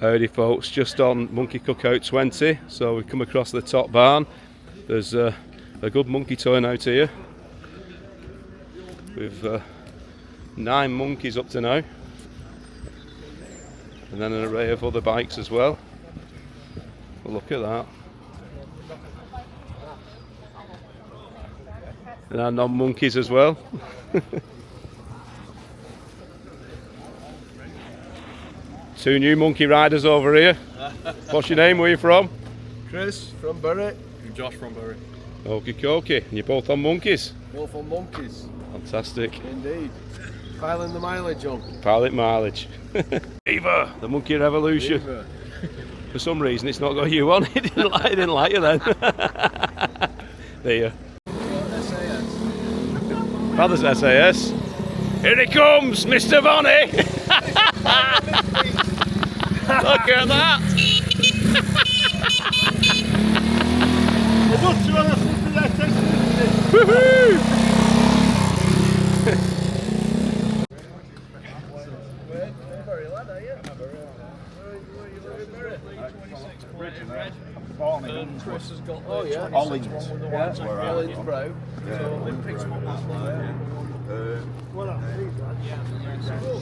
Howdy folks, just on Monkey Cookout 20, so we've come across the top barn. There's a good monkey turnout here. We've 9 monkeys up to now, and then an array of other bikes as well. Well, look at that. And our non-monkeys as well. Two new monkey riders over here. What's your name? Where are you from? Chris from Bury. And Josh from Bury. Okie dokie. And you're both on monkeys? Both on monkeys. Fantastic. Indeed. Piling the mileage on. Pilot mileage. Viva! The monkey revolution. Viva. For some reason it's not got you on. It didn't like you then. There. Father's SAS. Here he comes, Mr. Vonnie! Look at that! Woohoo! Chris has got Ollins. Ollins Brow. So they picked him up that way. What up, these lads?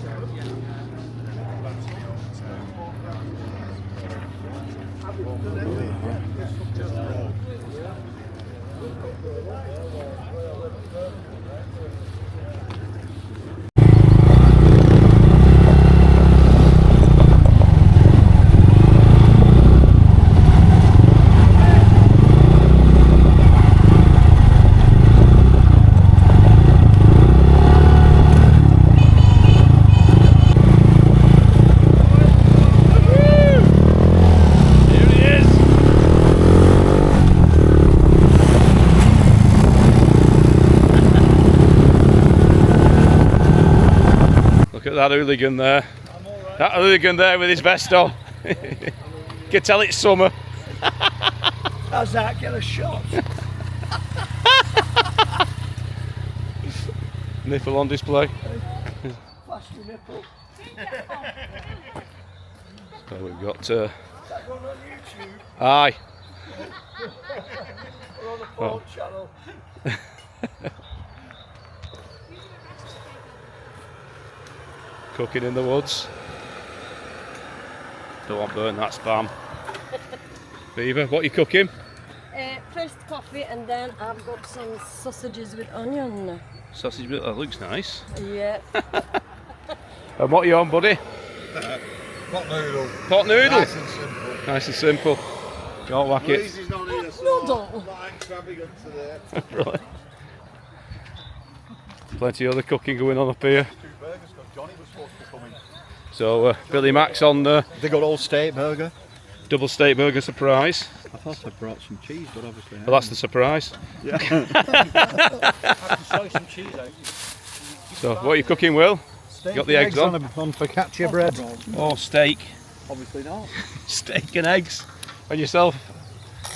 That hooligan there. Right. That hooligan there with his vest on. You can tell it's summer. How's that? Get a shot. Nipple on display. Flash your nipple. So we've got. Is that going on YouTube? Aye. We're on the porn channel. Cooking in the woods. Don't want burn that spam. Beaver, what are you cooking? First coffee, and then I've got some sausages with onion. Sausage, that looks nice. Yeah. And what are you on, buddy? Pot noodle. Pot noodle? Nice and simple. Nice and simple. Don't whack it. Louise is not here, so Noodle. not extravagant today. Right. Plenty of other cooking going on up here. Two burgers because Johnny was supposed to come in. So Billy Mac's on the They got all steak burger. double steak burger surprise. I thought I brought some cheese, but obviously. Well, that's the surprise. Yeah. Soy some cheese out. So what are you cooking, Will? Steak Got the eggs on? a focaccia bread. Oh, steak. Obviously not. Steak and eggs. And yourself,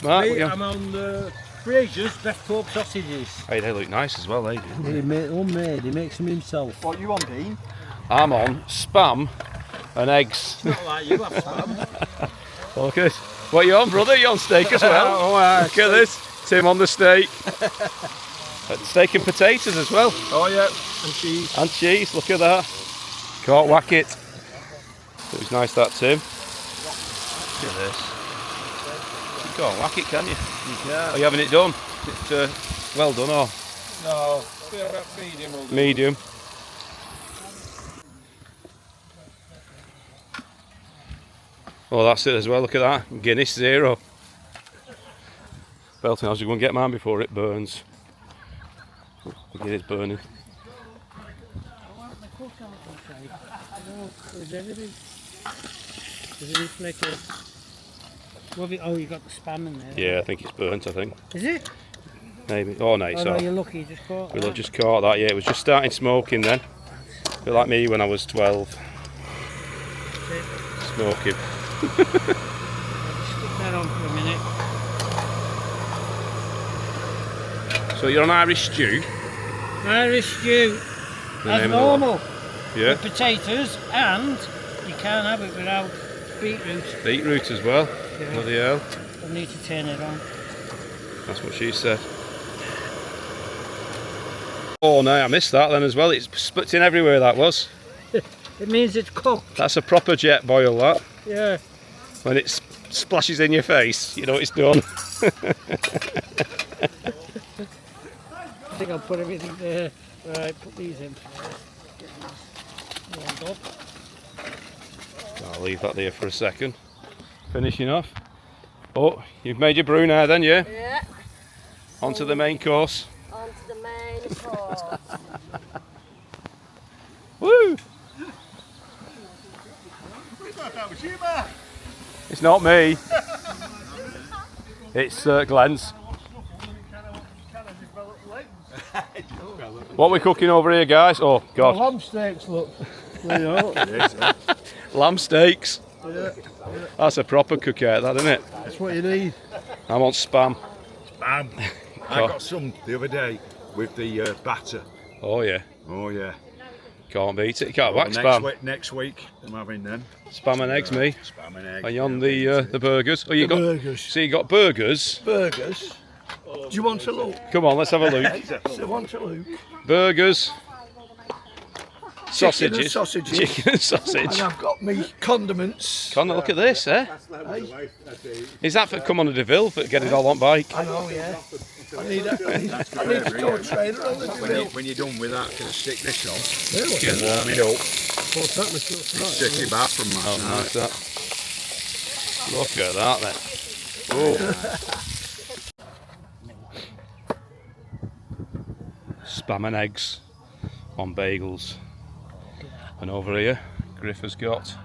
Mark? What you on? I'm on the Fraser's best pork sausages. Hey, they look nice as well, they do. He made homemade. He makes them himself. What you on, Dean? I'm on spam and eggs. Not like you have spam. Look at this. What are you on, brother? You on steak as well? Oh, Look at this. Tim on the steak. Steak and potatoes as well. Oh yeah, and cheese. And cheese, look at that. Can't whack it. It was nice that, Tim. Look at this. You can't whack it, can you? Yeah. Are you having it done? Is it well done or No, feel about medium. Will do. medium? Oh, that's it as well, look at that. Guinness 0. Belting, I was just going to get mine before it burns. Look at it burning. Is everything? Does it make a... Oh, you got the spam in there. Yeah, I think it's burnt, I think. Is it? Maybe. Oh, no, it's Oh no, off. you're lucky. You just caught We'll that. have just caught that, yeah. It was just starting smoking then. A bit like me when I was 12. Smoking. I'll just stick that on for a minute. So you're on Irish stew? Irish stew, The as name of the normal. Yeah. With potatoes, and you can't have it without beetroot. Beetroot as well. Yeah. Bloody hell. I need to turn it on. That's what she said. Oh no, I missed that then as well. It's splitting everywhere, that was. It means it's cooked. That's a proper jet boil, that. Yeah. When it splashes in your face, you know it's done. I think I'll put everything there. Right, put these in first. Get these warmed up. I'll leave that there for a second. Finishing off. Oh, you've made your brew now then, yeah? Yeah. On to the main course. On to the main course. Woo! It's not me. It's Glenn's. What are we cooking over here, guys? Oh, God. Lamb steaks, look. Lamb steaks. Yeah. That's a proper cookout, that, isn't it? That's what you need. I want spam. I got some the other day with the batter. Oh, yeah. Oh yeah. Can't beat it. You can't whack next spam. Next week I'm having them. Spam and eggs, me. Spam and eggs. And you on the burgers? Oh, you got burgers. So you got burgers. Burgers. Do you want to look? Come on, let's have a look. Do you want to look? Burgers. Sausages. and sausages. Chicken and sausage. And I've got me condiments. Can't look at this, eh? Is that for come on a Deauville for get it all on bike? I know, yeah. I need to go a trailer on the Deauville. When you're done with that, can I stick this on? Really? Warm it up. Stick Stick it back from Oh, last nice night. that. Look at that then. Oh. Spam and eggs on bagels. And over here, Griff has got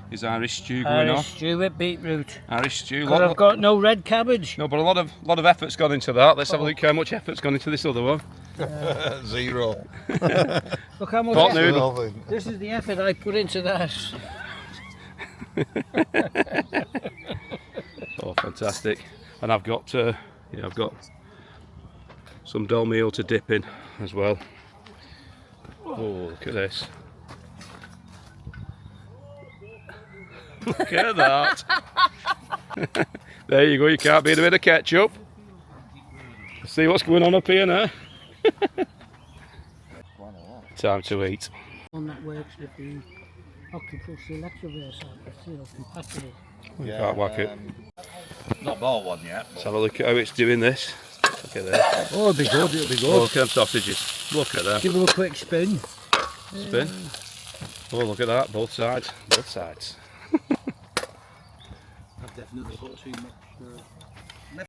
his Irish stew going on. Irish stew with beetroot. Irish stew. But I've got no red cabbage. No, but a lot of effort's gone into that. Let's have a look how much effort's gone into this other one. Zero. Look how much Pot effort. noodle. This is the effort I put into that. Oh, fantastic! And I've got, I've got some dull meal to dip in as well. Oh, look at this! Look at that! There you go. You can't beat a bit of ketchup. See what's going on up here now. Time to eat. One that works with the octopus electroverse, compatible. You can't whack it. Not bought one yet. Let's have a look at how it's doing this. Look at this. Oh, it'll be good, it'll be Oh, good. look at them sausages. Look at them. Give them a quick spin. Spin. Oh, look at that. Both sides. Both sides. I've definitely put too much